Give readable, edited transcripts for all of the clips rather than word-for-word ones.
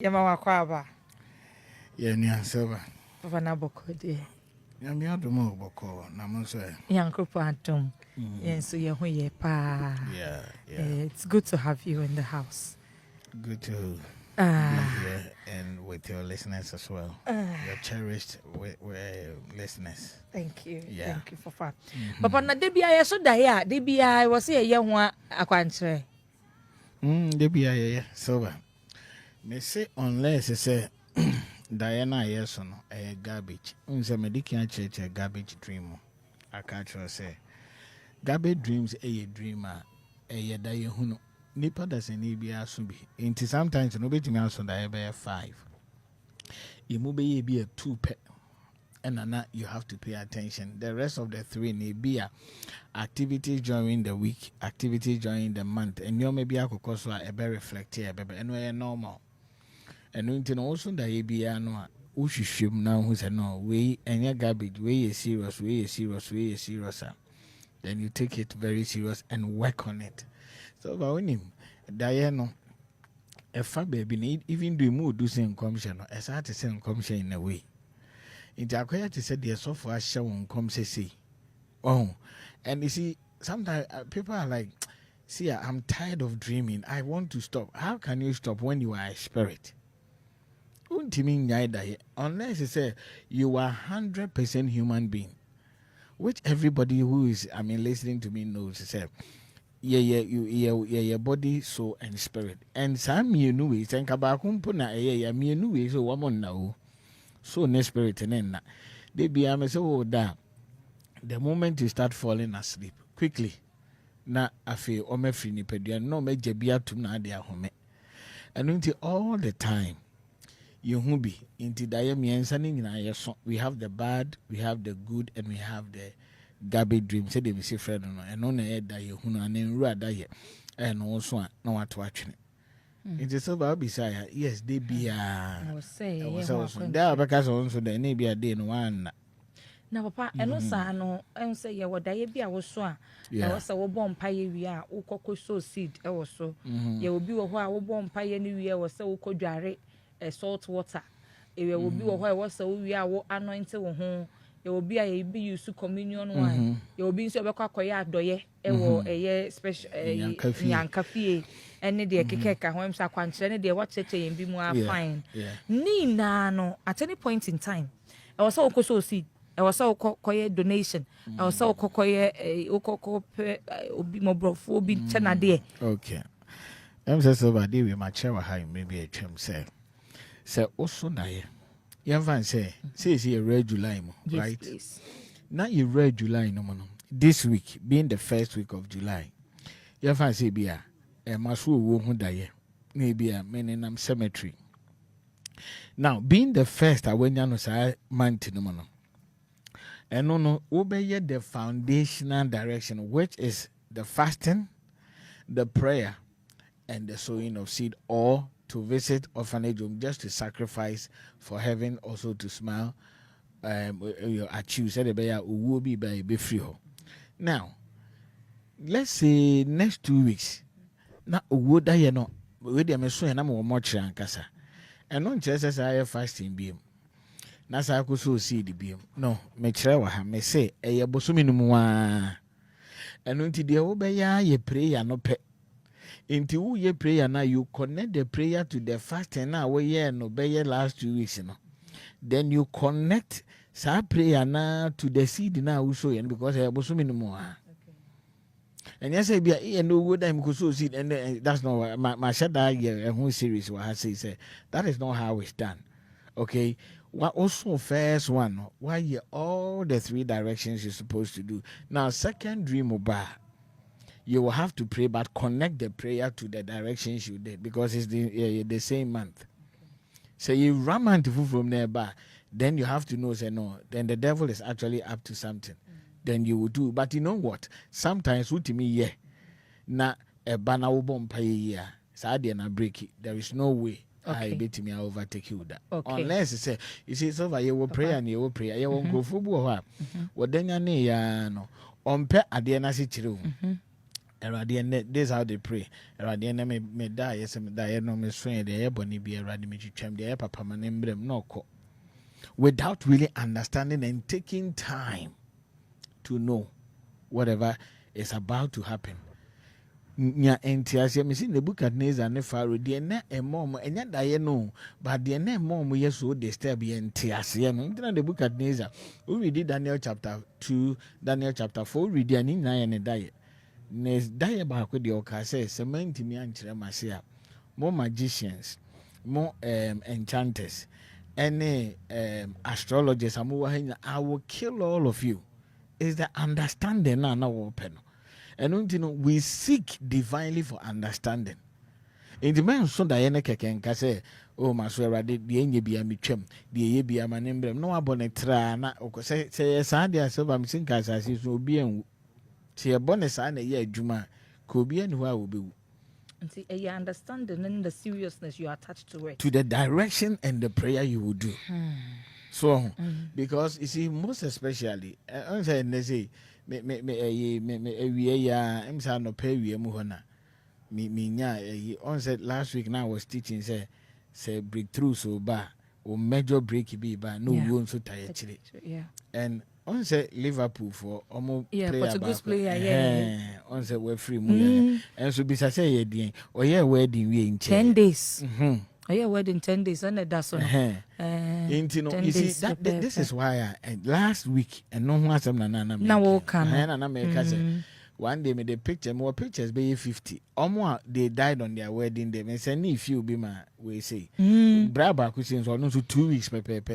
Yama wakwaba. Ni answer. Papa na boko de. Yami adomo boko na monso. Yankropo atom. Yes, so ye ho ye pa. Yeah. It's good to have you in the house. Good to be here and with your listeners as well. Your cherished listeners. Thank you. Yeah. Thank you for fun. Papa na debia ye so da ya, debia I was ye ho akwankyere. Debia so me say unless say Diana yes or no a garbage. Unse medical church a garbage dream. I can't say garbage dreams a dreamer a da ye hu no nipa doesn't need be aso bi. Inti sometimes no betimi aso da be 5. You be a 2 pe. And you have to pay attention. The rest of the 3 may be activities during the week, activities during the month, and you may be a very reflective, and we're normal. And we also that you be a no, Ushim now who's a no way and your garbage, way is serious, then you take it very serious and work on it. So, about him, Diana, a fat baby, even do more do same commission, as hard to send commission in a way. It's acquired to say the software show on come say. Oh, and you see, sometimes people are like, see, I'm tired of dreaming. I want to stop. How can you stop when you are a spirit? Unless you say you are 100% human being, which everybody who is, listening to me knows. Say, your body, soul, and spirit. And some you know is and kabakumpuna, me know is a woman now. So ne spirit and they be so that the moment you start falling asleep quickly na afi o me free ni pedua no me jabia tum na ade ahome and until all the time you hu bi into daye miensa ni nyina yeso we have the bad, we have the good, and we have the garbage dream say they say friend no and no na e daye hu na nru adaye and also na wato atwene. It is about beside yes, they be I was say there because also the ne be a day no one. Na papa eno sa no en say ye woda ye bia wo so a e wo se wo bom pa ye wi a wo kokko so seed e wo so ye obi wo ho a wo bom pa ye ni wi e wo se wo kodware salt water e obi wo ho e wo se wo wi a wo anoint wo ho ye obi a ye bi use communion wine ye obi nso be kwa koye adoye e wo eye special yankafie ene de kekeka ho emsa kwankyere ne de what cheche yen bi mu a fine ni na no at any point in time e wo se wo so seed e was so koye donation e was so koye obi mobrofo obi chenade. Okay, em say so bad we ma chewa high maybe a twem say also na ye fan say a red July mo, yes, right please. Now you read July no mono this week being the first week of July ye fan say bia e maso wo hu da ye na bia menenam cemetery now being the first awenya no say month no mono. And no, obey the foundational direction, which is the fasting, the prayer, and the sowing of seed, or to visit orphanage home just to sacrifice for heaven, also to smile. At you said will be free. Now, let's say next 2 weeks. Now, would I know? With them, so and I'm more chancasa. And non just I have fasting beam. Nasa akuso see the beam. No, me chere wa ha me say eye bosumi no mu a. Eno nti de wo be ya ye prayer no pe. Nti wo ye prayer na you connect the prayer to the fasting na wo ye no be ye last 2 weeks no. Then you connect sa prayer na to the seed na wo so ye because eye bosumi no mu a. And yes say bia e no wo dam ko so seed and that's not my shada ye whole series what I say that is not how it's done. Okay? What also first one, why you all the 3 directions you're supposed to do. Now, second dream about you will have to pray, but connect the prayer to the directions you did because it's the same month. So you ram into from there, but then you have to know, say no, then the devil is actually up to something. Then you will do. But you know what? Sometimes with me, yeah, na a banner will bomb pay yeah, so I didn't break it. There is no way. I bet me I overtake you that. Okay. Unless you say, it's over, you will pray and you will pray. You won't go for what then you no. On pet at the end, I sit This is how they pray. Me die, yes, me die, no, me strain, the ebony be a radimity cham, the papa man emblem, no co. Without really understanding and taking time to know whatever is about to happen. Nya entiasia me see Nebuchadnezzar ne Pharaoh de na emom enya daye no but de na emom ye so disturb ye entiasia no ntina Nebuchadnezzar we read Daniel chapter 2 Daniel chapter 4 read ani nyina ye ne daye ne daye ba ko de o ka say semantimi ankyere mase a more magicians more enchanters any astrologers amu I will kill all of you is the understanding na open. And you know, we seek divinely for understanding. In the man so that any can say, oh, my swear, the enye be a mitchem, the ye be a man, no abonetra, na say, Sadia, so I'm saying, as I see, so be and see a bonus and a year, Juma, could be and who I will be. And see, you understanding and the seriousness you attach to it. To the direction and the prayer you will do. So, because you see, most especially, I say, me I'm saying no pay we muhona me nya on said last week now I was teaching say breakthrough so ba or major break be ba no we so tired yeah and on said Liverpool for almost Portuguese player on said we're free and so be say ye din or yeah wedding we in 10 days oh yeah wedding 10 days on that's on you see that this is why last week and no one some now can one day made the picture more pictures be 50 more they died on their wedding day and say if you be my we say braba Christians or no 2 weeks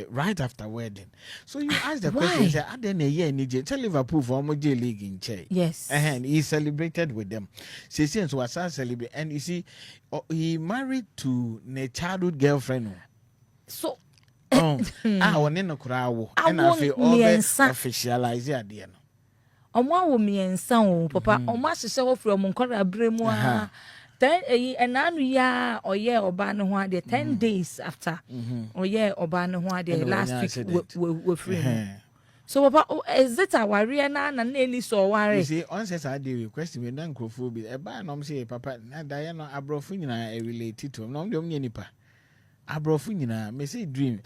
right after wedding so you ask the question say I then a year in tell Liverpool for J League in Che yes and he celebrated with them since was celebrate and you see he married to a childhood girlfriend so one in a crowd and I feel all officialize the idea Omwa wo miensa o papa omwa hyehyɛ wo frɛ mo nkora bremu a then enanu ya oye oba ne ho ade 10 days after oye oba ne ho ade last week we free so papa is it a warrior na any so worry you see on says I dey request me na nkrofo bi e ba na say papa na da no abrofo nyina relate to no dem nipa abrofo nyina me say dream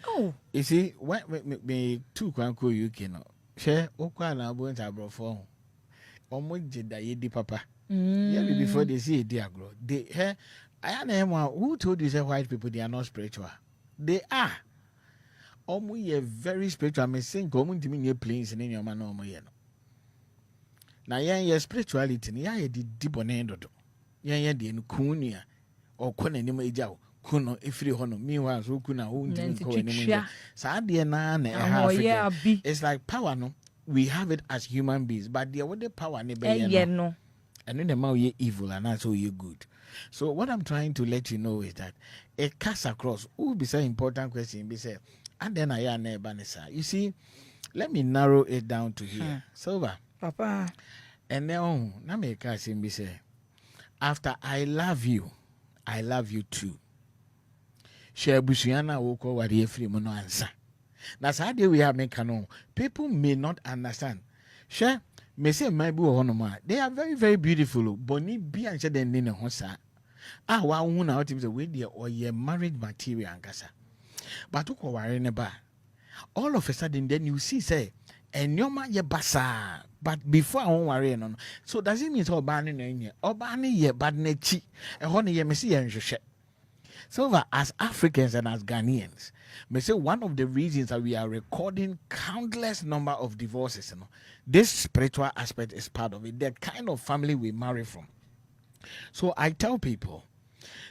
you see when me two kwan ko UK no share okwa na abo nta abrofo omo jeda yedi papa yeah before they see it agro they I know who told you say white people they are not spiritual they are omo ye very spiritual me think omo ntimi nye planes in your man omo ye no na ye spirituality ni ye di dibone dodo ye de no kunua okona nim ejawo kuno efiri hono meanwhile so kuna ho ntimi ko enim sa de na Africa it's like power no we have it as human beings but there what the power ne be no and then the man you evil and also you good so what I'm trying to let you know is that it cuts across who be say important question be say and then I am Banessa. You see, let me narrow it down to here. Silver. Papa. And then na me ka sim be say after I love you too. Share busuana wo ko wari efri mo no ansa. Na sa de we have make no people may not understand. Share me say my bu ho no ma. They are very very beautiful. Boni bi anche den ni ne ho sa. Ah wa hu na otim say we dey or ye marriage material ankasa. But all of a sudden then you see say and your man ye basa but before I won't worry no so does it mean so bani no obani ye bad na chi e ho ne ye me see ye so as Africans and as Ghanaians me say one of the reasons that we are recording countless number of divorces this spiritual aspect is part of it the kind of family we marry from so I tell people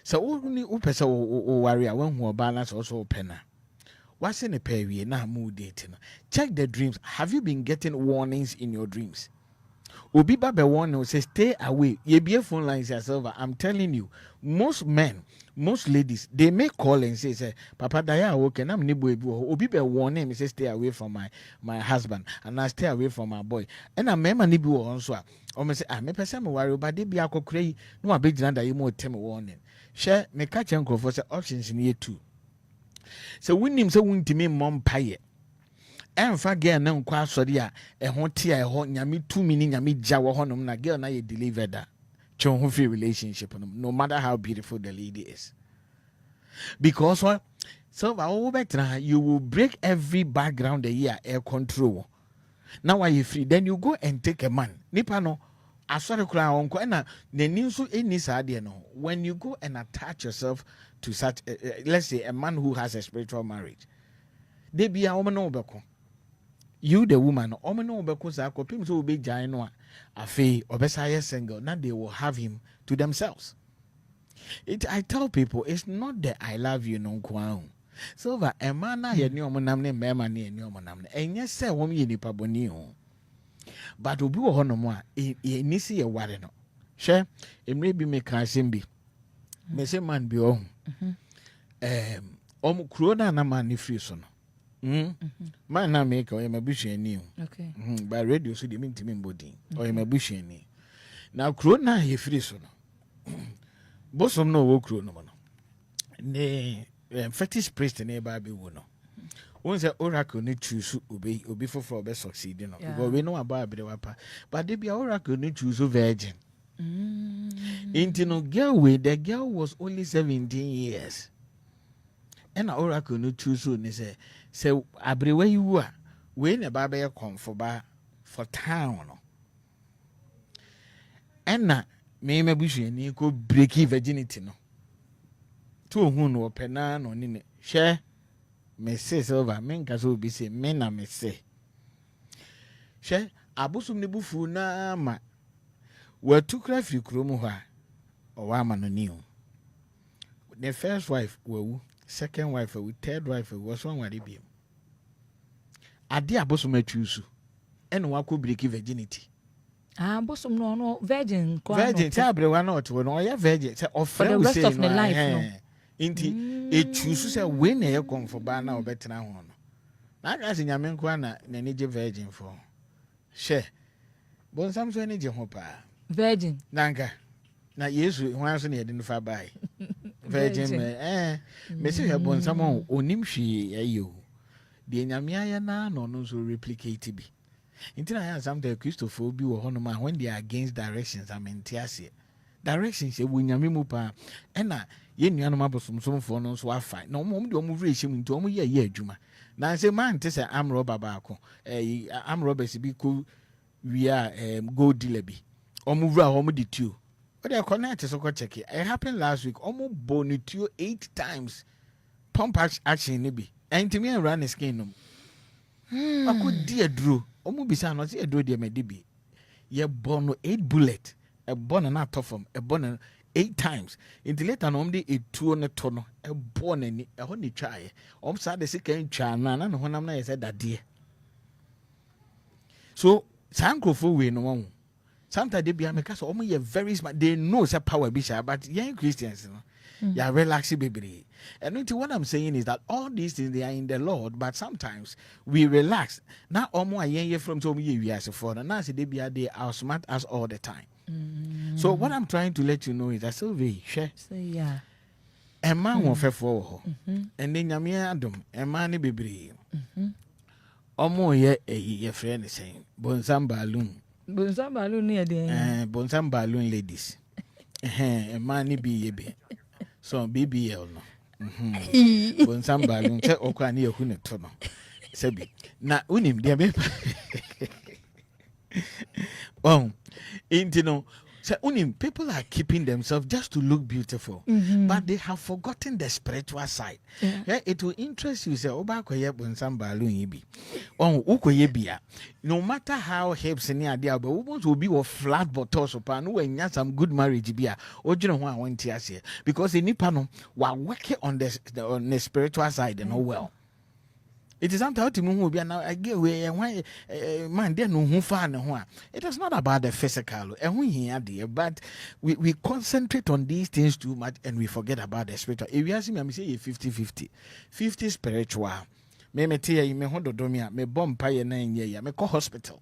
so only upesa o worry when who balance also penna. What's in a pay na mood dating? Check the dreams. Have you been getting warnings in your dreams? Obi ba be warning say stay away. Ye be phone lines yourself. I'm telling you, most men, most ladies, they may call and say, Papa Daya okay, I'm nibo ebu. Obi be warning me say stay away from my husband and I stay away from my boy. And I remember nibo also. Or me say, me person me worry, but they be akokre no abegyina da you more tell me warning. Share me catch uncle for say options in year 2. So when him say wuntimi mom paye. Emfa girl na nkwa asori a e ho tie e ho nyame 2 mini nyame gya wo honom na girl na ye delivered da. free relationship, no matter how beautiful the lady is. Because what? So you will break every background the year air control. Now are you free? Then you go and take a man. Nipa no. Asore kura onko na neni so eni saade no. When you go and attach yourself to such let's say a man who has a spiritual marriage, they be a woman obeko. You the woman omo no obeko sa kopim so obe gyan no a afi obesa single. Now they will have him to themselves. I tell people it's not that I love you no kwa. So that a man na ye ni omo nam ne mema ni omo nam ne. Enye se wom ye nipa boni o. But obi wo hono mo a nisi ye ware no hwe emre bi me ka sembi me se man bi o kuro na man ni free so no man na me ka o ye mabusuani o okay by radio so de mintimi mbodin o ye mabusuani na kuro na ye free so no bosom no wo kuro no no ne fetish priest na ba be wo no. Once the oracle need choose obi for be succeed, you know. Because we know about Abdewapa. But they be oracle need choose a virgin. Into no girl way, the girl was only 17 years. And the oracle need choose so they say Abre where you are, when a baby come for town. And na me bush and go break virginity no. Two who no pena no nini share. Me say silver men ka so be say men na me say she abusum ne bufu na ma wa tukra fi kromu ho a o wa ma no ni o the first wife wawu second wife wawu third wife was one wade biem ade abusum atwusu ene wa ko break virginity abusum no virgin say abre wa na oto no ya virgin say for the rest of the life no inti choose say when e come for ba na obetena ho no na ga se nyame nko na nani je virgin for she bon sam so ni je ho pa virgin nanka na yesu ho so na yede no fa bai virgin me se ya bon sam onim hwi ayo de nyame aya na no no so replicate bi inti na ya sam the Christopher bi wo ho no ma when they are against directions amentiase directions e wo nyame mu pa na ye nuanu mabosomsomfo no so afa na omo de omo vrehye mu nti omo ye adwuma na se man te se amro baba ko amro besi bi ko wia gold dealer bi omo vra omo de tuo o de connect so ko check it happened last week omo bonituo 8 times pump action ni bi entimi run the skin no akodi aduro omo bisa no se aduro de me de bi ye bono 8 bullet e bono na tofom e bono 8 times in the later no de etuo ne to no e bo na ni e ho ni twae sa de sika ntwa na na honam na ye se dade so sankrofo we no won sometimes they be ameka so ye very smart they know say power be sha but young Christians no ya relax baby and what I'm saying is that all these things they are in the Lord but sometimes we relax now omo ayen from so ye wi as for na say they be they are smart as all the time. So what I'm trying to let you know is that Sylvie, share. So yeah. A man won't fair for and then Yamia Adam, a man be brave. Omo ye friend is saying Bonsam Balloon near the Bonsam Balloon ladies. A man be ye be. So BBL no. Bonsam Balloon, check Okani or Hunetono. Sebi. Na unim dear baby. Oh. Intino, so people are keeping themselves just to look beautiful, but they have forgotten the spiritual side. Yeah, it will interest you. Say, "Obakoye bonsam balloon yibi, ukoye bia." No matter how hips any idea, but we will be of flat bottoms upon when you some good marriage bia. Ojino who I want to say because in Nipano, we are working on the spiritual side and well. It is something to move now. I get away and why man there no who fan who. It is not about the physical and we here there, but we concentrate on these things too much and we forget about the spiritual. If you ask me, I say 50-50. 50 spiritual. Me tell you me hondo domia me bomb pie 9 year me call hospital.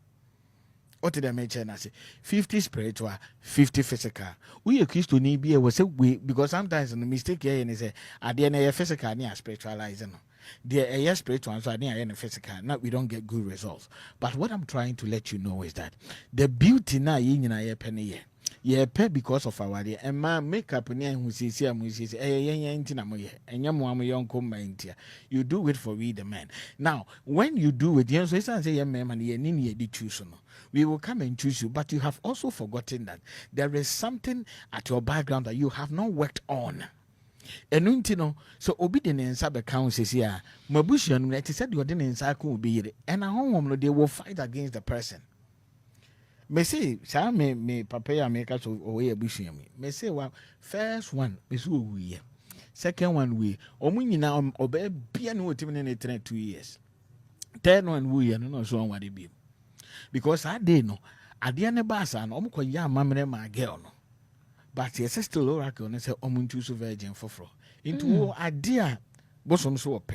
What did I mention? I say 50 spiritual, 50 physical. We a Christian need be was a we because sometimes the mistake here and say at the end of physical near spiritualizing. The a spiritual so I physical. Now we don't get good results. But what I'm trying to let you know is that the beauty na yin na ye penny. ye pay because of our day and my makeup near who says here musis you do it for we the men. Now when you do it, you say man you choose. We will come and choose you, but you have also forgotten that there is something at your background that you have not worked on. And you know, so obedience sub accounts is here. Mabusian, it is said you didn't inside could be it, and a home they will fight against the person. May say, some may prepare make us away a bush. May say, well, first one is who we, second one we, or when now obey piano even in 2 years. Third one we, and no so on what it be. Because I did know, I didn't pass an omco young mamma, my girl. But yes, still oracle and say, choose a virgin for fro. Into idea, bosom so up,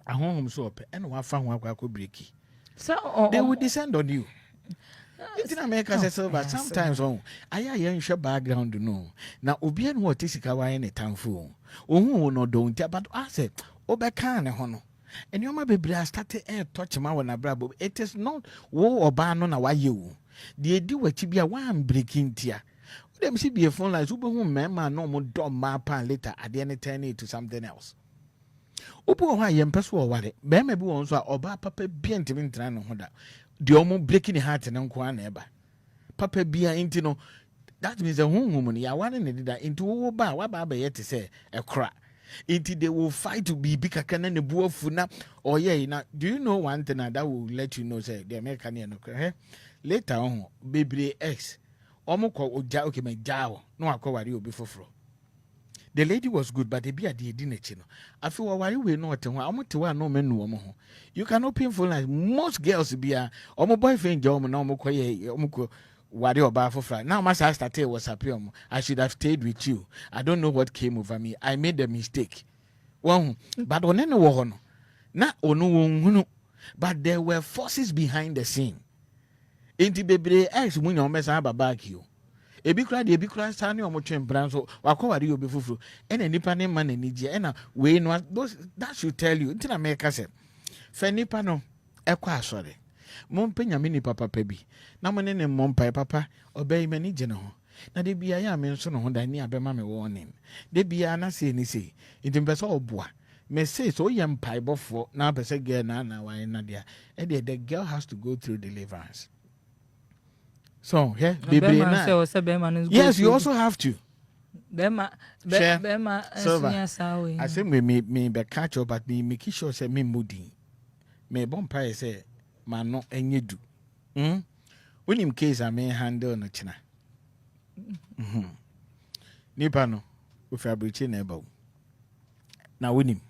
a home so up, and one found one could break. So they would descend on you. It's in America, but sometimes I am your background to know. Now, Obian what is Kawa in a town fool. Oh, no, don't, but I said, Obakan, honor. And you might be started air touch my one brabo. It is not war or ban on a you. They do what to be a one breaking tear. Them should be a phone like super man, no more dumb map later at the end turn it to something else. Opo why yem peso ware. Be me bu onso oba papa bia ntimi ntran no hoda. De omo breaking the heart na nko na eba. Papa bia inti no that means a honhom ya wane ne dida into wo ba wa ba yet say a cra. Inti they will fight to be big kana ne buafu na or yeah na do you know one thing that will let you know say the American no later on baby X omukọ oja okay my jaw no akwari obi foforo. The lady was good, but the beer didn't you know. I feel why we not no men. You can open for like most girls be a boyfriend job no more wari oba for fry. Now my sister was happy. I should have stayed with you. I don't know what came over me. I made a mistake. Well, but on any one, not ono, but there were forces behind the scene. Inti baby ex when you mess up back you. Ebi kura sani omo twem branso wakowari obi fufuru ena nipa ne man anije ena we no that should tell you ntina make say fe nipa no ekwa asore mompenya me nipa papa bi na mo ne ne mompa papa obey mani je ne ho na de bia ya me nso no ho da ni abema me warning de bia na se ni se ntimpeso oboa me say so yem pai bofo na pese girl na why na dia e the girl has to go through deliverance. So, yeah, yes, you also have to. Bema, I say me be catch up, but me make sure say me moody. Me bonfire say man no enye do. When in case I may handle no china. Nipa no we fabric neighbor. Now win him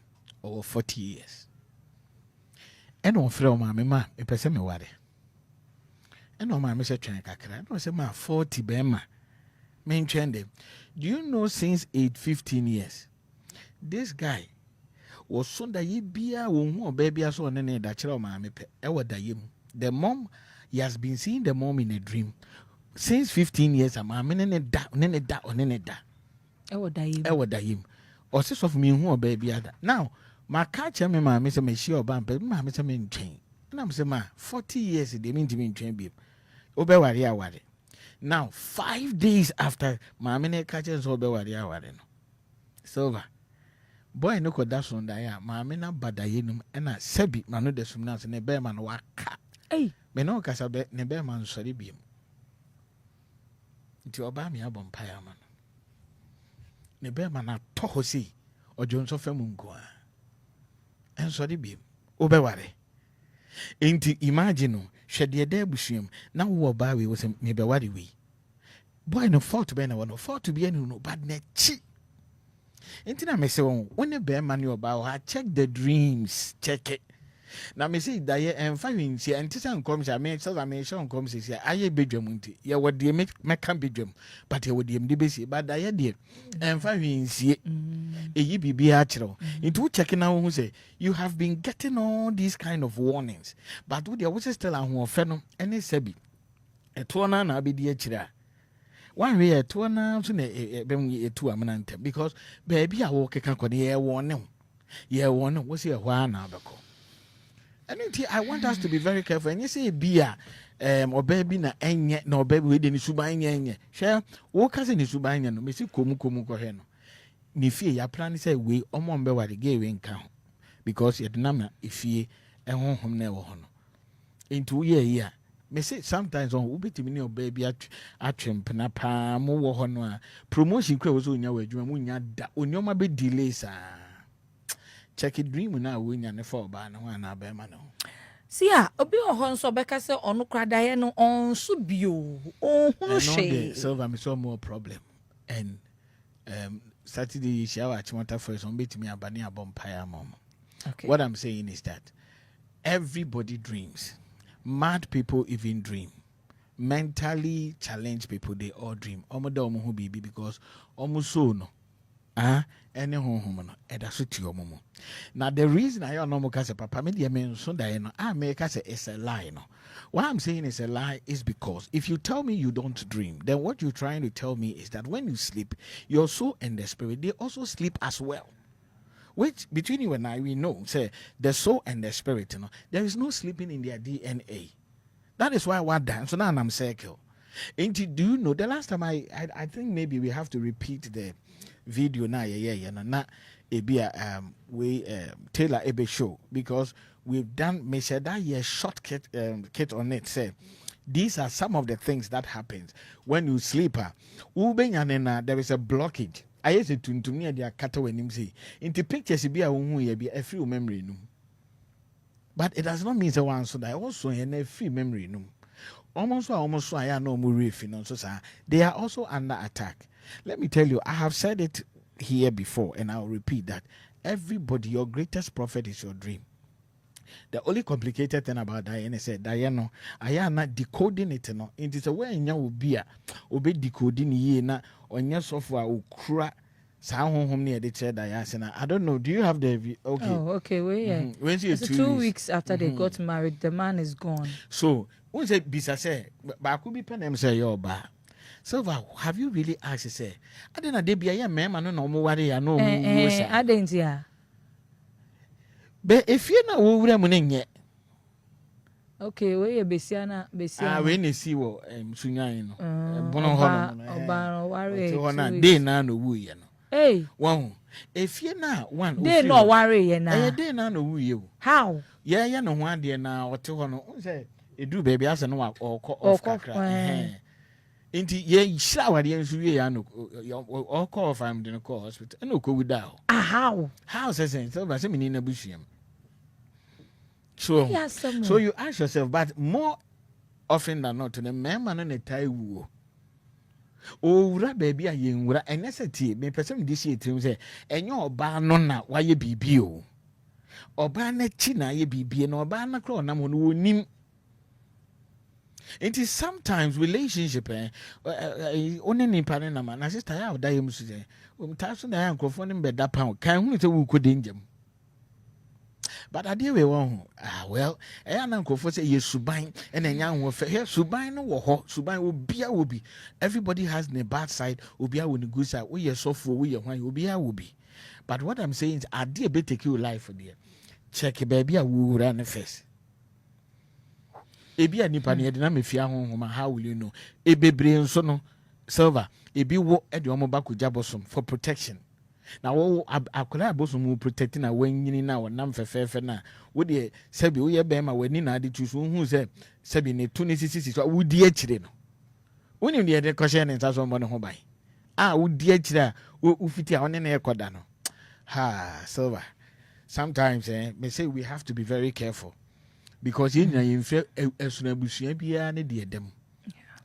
over 40 years. And on flow my me person me ware. And no my Mr. Chankakra, no say my 40 bema. Main trend. Do you know since 15 years? This guy was so that ye be a woman baby as on any that child mammy pe. The mom, he has been seeing the mom in a dream. Since 15 years, a mammy nene da. Ewa da him. Or sis of me who baby other. Now, my catcher me my Mr. Monsieur Bumper, my Mr. Main chain. And I'm saying, 40 years they mean to be in train babe. Obewaria ware. Now 5 days after my many catches obewaria ware. Silver. Boy no ko dash on that my mena badayinum and a sebi manu de sumnas and a bearman waka. Hey, Beno casabe ne bearman sorry beam. To Obami abon pireman. Ne bearman a tohosi or Jones of Mungoa. And sorry beam. Obeware. Ain't imagine shed your dare bushim now war bawi was a maybe what we boy no fault to be no fault to be any no bad net chi. Ain't I may say when a bear man you about I check the dreams check it. Now me say that ye and 5 inch and tisan comes I may so I may show comes here I bedroom unti ya what they make can bedroom but you would the MDBC but I did and 5 inch a ye be actual into checking out who say you have been getting all these kind of warnings but would you still a who fenum any sebi a tuana na be dear chira one way a tuana soon a 2 amanante because baby I walk a can warning ye warning was here one now. And I want us to be very careful. And you say beer, or baby na enye, no baby with any subanya. Share, walk as in the subanya, no, Missy Kumu Koheno. Nifi, ya plan say we, Omombe, what the gay in count. Because yet number, if ye, and home never honor. Into ye, me say sometimes on ubi to me or baby at trimp pa more honor. Promotion was on your way, Jumunya, Unyoma be delays. Check it dream now win and fall by no one abemano. See ya, obi ohon so beka se onu kradaye no on so bio. Oh, she. So I'm so more problem. And Saturday shower at Chimota first on bit me a bunny a bumpire mom. Okay. What I'm saying is that everybody dreams. Mad people even dream. Mentally challenged people, they all dream. Omoda who be because almost so no. Any home no. Now the reason I know because papa me mean so that I make us it's a lie. No. What I'm saying is a lie is because if you tell me you don't dream, then what you're trying to tell me is that when you sleep, your soul and the spirit they also sleep as well. Which between you and I we know say the soul and the spirit, there is no sleeping in their DNA. That is why what dance so now I'm circle. And do you know the last time I think maybe we have to repeat the video now na we Taylor Ebe show because we've done measure that year short kit on it say these are some of the things that happens when you sleep there is a blockage I used to near their cattle when him say into pictures be a free memory no but it does not mean the one so that also in a free memory no almost I know more so they are also under attack. Let me tell you, I have said it here before, and I'll repeat that. Everybody, your greatest prophet is your dream. The only complicated thing about Diana said, Diana, I am not decoding it. No, it is a way in your be decoding ye na on your software will crack. I don't know. Do you have the okay? Oh, okay. Well, yeah. It's 2 weeks after they got married, the man is gone. So, when say Bisa say, but I could be pen say your ba. So, have you really asked? Say, I didn't know be a man. I don't know what I know. I didn't. Yeah. But if you know who we're running yet. Okay, we are Besiana. When you see what Sunyano, Obano, worry, they now know who you know. Hey, one. If you now one, they no worry, and now they now know who you. How? Yeah, you know one day now or two on say, it do baby as an or Inti ye shower the answer or call if I'm in a call hospital and no go without. How? How says it? So, but in a bushim. So, yes, so you ask yourself, but more often than not, to the man and a tie woo. Oh, baby, I young, and necessity may person this year to say, and your bar nonna, why you be bio. Or banner china, ye be being or banner clone, I'm on nim. It is sometimes relationship, only partner, man. I just I have diamonds today. Tasson, I am confounding bed that pound. Can we do good in them? But I dear we won't. Well, I am uncle for say yes, Subine, and a young warfare. Here, Subine or hot, Subine will be. Everybody has the bad side, will be out with the good side. We are so full, we are one, will be. But what I'm saying is, I dear better take your life for dear. Check a baby, I will run the face. Ebi anipa ne yedena mefia honhoma how will you know ebebre nso no silver ebi wo e de omo bakoja bosom for protection na wo akola bosom wo protect na wanyini na wonam fefefe na wo de sebi wo ye be ma wani na ade tuso hu se sebi ne to ne sisi so wo di akire no woni ne de koshe ne ntaso mo ne ho bai wo di akire wo fiti a one na ekoda no ha silver sometimes me say we have to be very careful. Because you know, as soon as you be a dear them,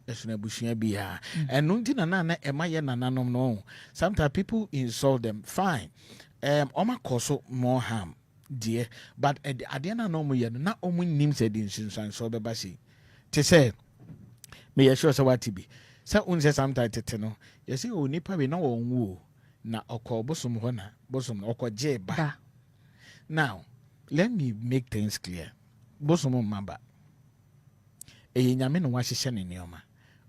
as soon as you be a and no dinner, am I no. Sometimes people insult them. Fine, Oma Koso more harm, dear, but at the end of no more, not only names said in Sinsan so the Bassi. To say, may I show us what to be. So, unse sometimes to know, you see, only probably no one woo, na oko bosom hona, bosom oko jeba. Now, let me make things clear. Bosom mamba. Nyame no wahyehyɛ ne nneɛma.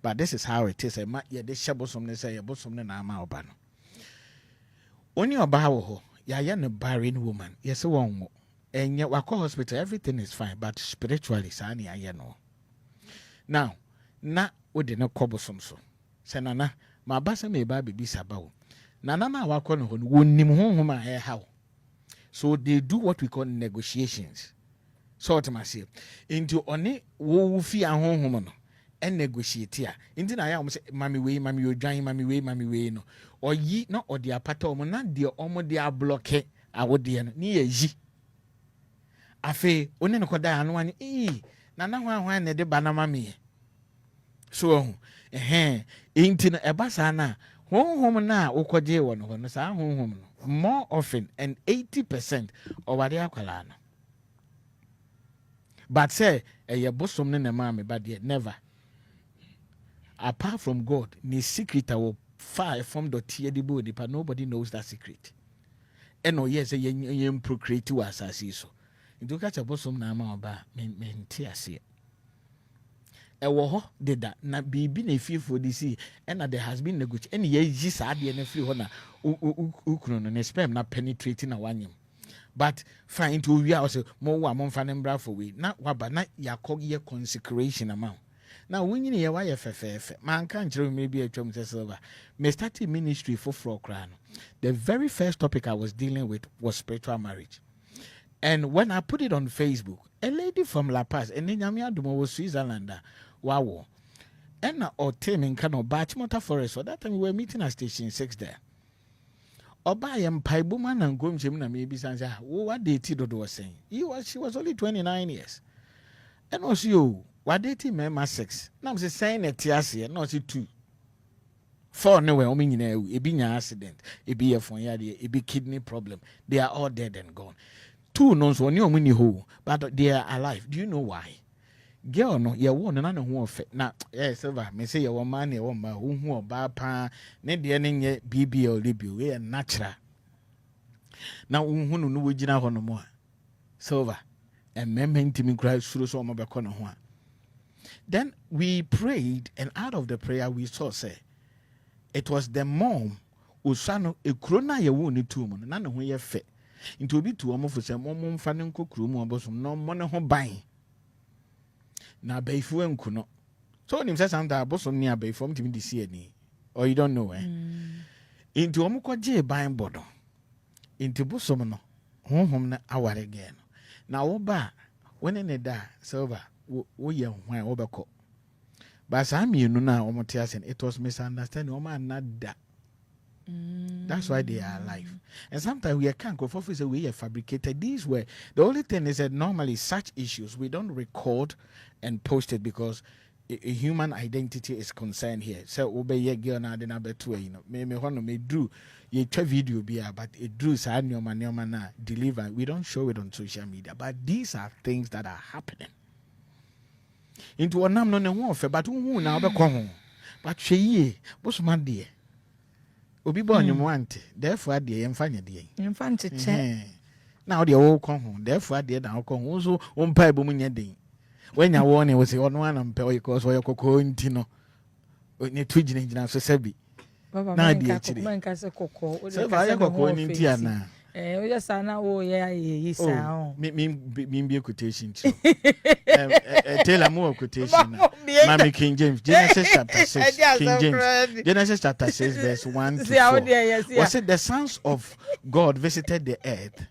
But this is how it is. Ma ye de hyɛ bosom ne sɛ ye bosom ne na ama oba no. Oni oba wo ho, ya ye ne barren woman. Ye se won wo. and yet wako hospital everything is fine, but spiritually sani ayeno. Now na ode na kobosom so se nana ma basa me ba bibi sabawo nana na wako no ho wonim honhom a how. So they do what we call negotiations. So what I say into oni wo fi ahonhom no and negotiate ya into na ya say mami we odwan mami we no oyi na ode apata omo na de omo de ablock awode no ni yi afi oni no koda anu ani nana hwan na de bana mami. So into na ebasa na honhom na ukoje wono no sa honhom no more often and 80% owade akwala no. But say a bosom ne mama but yet never. Apart from God, ni secret will far from the tear the body, but nobody knows that secret. And oh yes, a procreate to us as so. You catch a bosom na ba men tear see. A war did that not be been a fear for this and that there has been a good any year just had the free honor ukron and spam not penetrating a one. But fine to we also more one fan bra for we not what but not ya cog consecration amount. Now when you hear why FFF man can't maybe a chum silver may start ministry for crown. The very first topic I was dealing with was spiritual marriage. And when I put it on Facebook, a lady from La Paz and then Yamiadumo was Switzerland. Wow. And or team in Kano Batchmota Forest. For that time we were meeting at Station 6 there. Oba am Paibuman and Gomjimna maybe Sansa. What did Tido was saying? She was only 29 years. And also you, what did he member 6? Now I'm saying a Tiasi, not 2. 4 nowhere, it be an accident, it be a phone, it be kidney problem. They are all dead and gone. 2 knows one you mini who, but they are alive. Do you know why? Girl, no, you won't none who of it. Now, yes, Silver, may say your man, your woman, who are bapa, need the ending yet, BB or Libby, we are natural. Now, who know we jina no more. Silver, and men to me cry through some of a corner. Then we prayed, and out of the prayer we saw, say, it was the mom who son a crona ya wounded 2 months, none who ye fit. Into be 2 almost for some mom fanning cook room or bosom, no money home buying. Now, Bayfu and Kuno. So, him says, I'm the bosom near Bay from Timmy any. Or you don't know, eh? Into Omuko J buying bottom. Into Bosomono, home hour again. Now, Oba, when in a da, silver, we young when Obako. But I'm you know now, Omotias, and it was misunderstanding, Oma not that. That's why they are alive. And sometimes we can't go for the way fabricated these were. The only thing is that normally such issues we don't record and post it because a human identity is concerned here. So obey your girl now then about 2, you know. Me drew ye video be but it drew na deliver. We don't show it on social media. But these are things that are happening. Into a nam no warfare, but who now be come. But she what's my dear? Obi born you want, therefore, dear, and find it. Infant check. Now the old come home, therefore, dear, now come also on pie booming your day. When you warn it was on one and pay because for your cocoa in Tino, when you're twitching in Sebi. Now, dear, man, Casa Coco, so I have a in Tiana. Yes, I know, yeah, he sound. Mean be a quotation. Tell a more quotation. Mammy King James, Genesis chapter 6, King James, Genesis chapter 6, verse 1 to 4. Was it the sons of God visited the earth,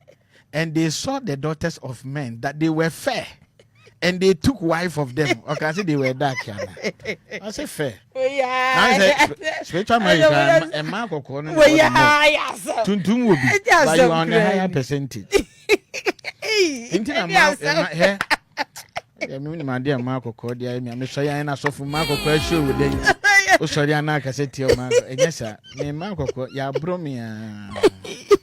and they saw the daughters of men that they were fair, and they took wife of them. Or can I say they were dark? I say fair. Yeah, spiritual marriage and Marco Corner. Tuntum will be, but you are on a higher percentage. My dear Marco Cordia, I'm sorry, I saw from Marco question with them. Oh, sorry, I'm not cassette to your man. Yes, sir. Name Marco, ya bromia.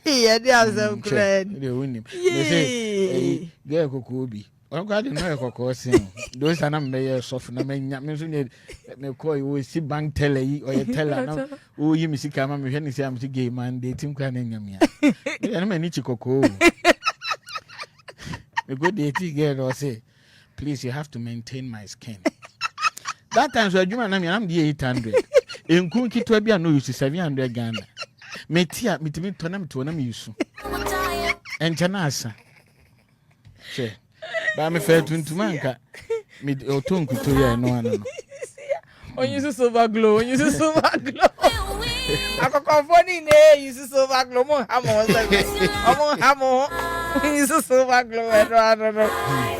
Yeah, there's a grand. They win him. They say, Girl Cocobi. Oh, God, you know, course, those are not mayors of Naman. Me call you see bank teller or a teller. Oh, you miss Kama, me say I'm the gay man, they think can name me. I'm a niche cocoa. A good day, girl, or say, please, you have to maintain my skin. That time, so I'm the 800. In Kunki to be a no use 700 Ghana. Metia, me to me, Tonam to an amuse. And Janasa. Che. Ba me fair tuntumanka. Me otonku to ya no ano. On use silver glow, on use silver glow. Akoko funny ne use silver glow mo hamo use silver glow no.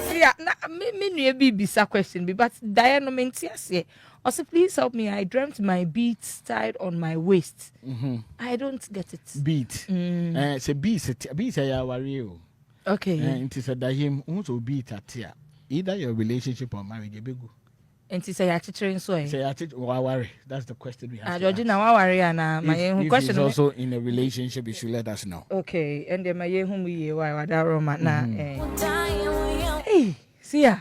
See na me nua bisa question be but Diana mentiase. Also please help me. I dreamt my beads tied on my waist. I don't get it. Beat. Say beat ya worry o. Okay. It is a him also beat at ya. Either your relationship or marriage be good. And say ya chichirin so eh. Say ya worry. That's the question we have. Georgie na worry na my question is also in a relationship you should let us know. Okay, and then my whom we why that Roma na hey, see ya.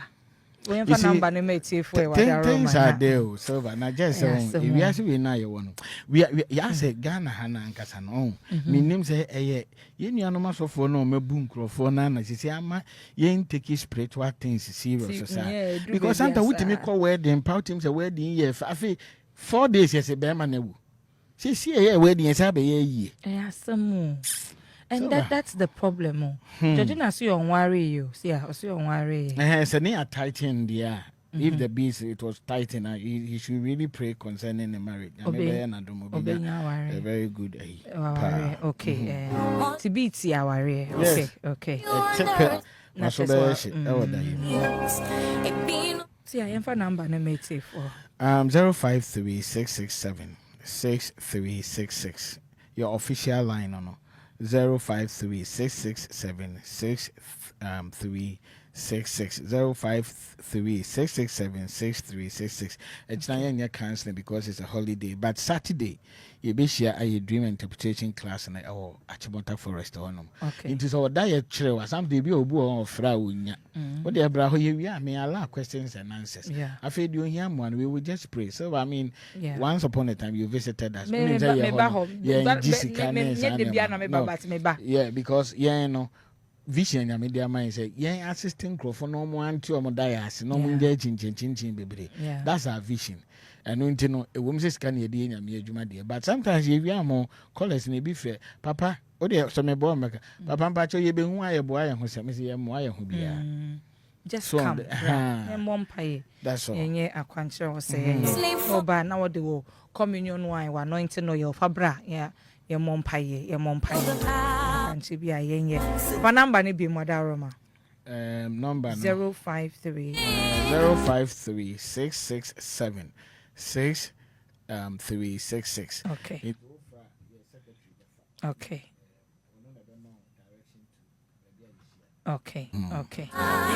When for number na mate for why that Roma. Things are there so but na just we actually na you want. We ya say Ghana hana nkasa no. Me nim say ye nuanom asofo no mebu nkrofo na na sisi ama ye take spiritual things serious because sometimes we me call wedding part him say wedding year afi 4 days yes be ma na wu sisi ye wedding yes be ye asemu and so, that's the problem. Georgina see on worry you see on worry say near tighten there. If the beast it was tighten, he should really pray concerning the marriage. A very good. Okay. To be worry. Okay. See, I am for number na mate for 053-667-6366. Your official line or no? 053-667-6366. 053-667-6366. It's not your counseling because it's a holiday. But Saturday, you be share a dream interpretation class and our Achimota Forest on. Okay. It is our diet trail or something be a boo or fraunya. What they are here, may allow questions and answers. Yeah. I feel you hear one, we will just pray. So I mean, once upon a time you visited us. Yeah, because no. Vision ya media mind say yen assisting crofo no mo anti o mo dias no mo nja chinchin bebre. That's our vision. And no nti no ewom se sika na ye de nyame adwuma de but sometimes ye wi am college na bi fe papa o de so me bo meka papa mpa cho ye be hu aye bo aye ho se me se ye mo aye ho bia just so come and one pay that's all yenye akwanche o se no ba na wo de wo communion wine wa anointing oil fabra ye mom pay anti bia yenye wa number ni bi moda Roma number 053 667 6366. Okay. Okay. Okay.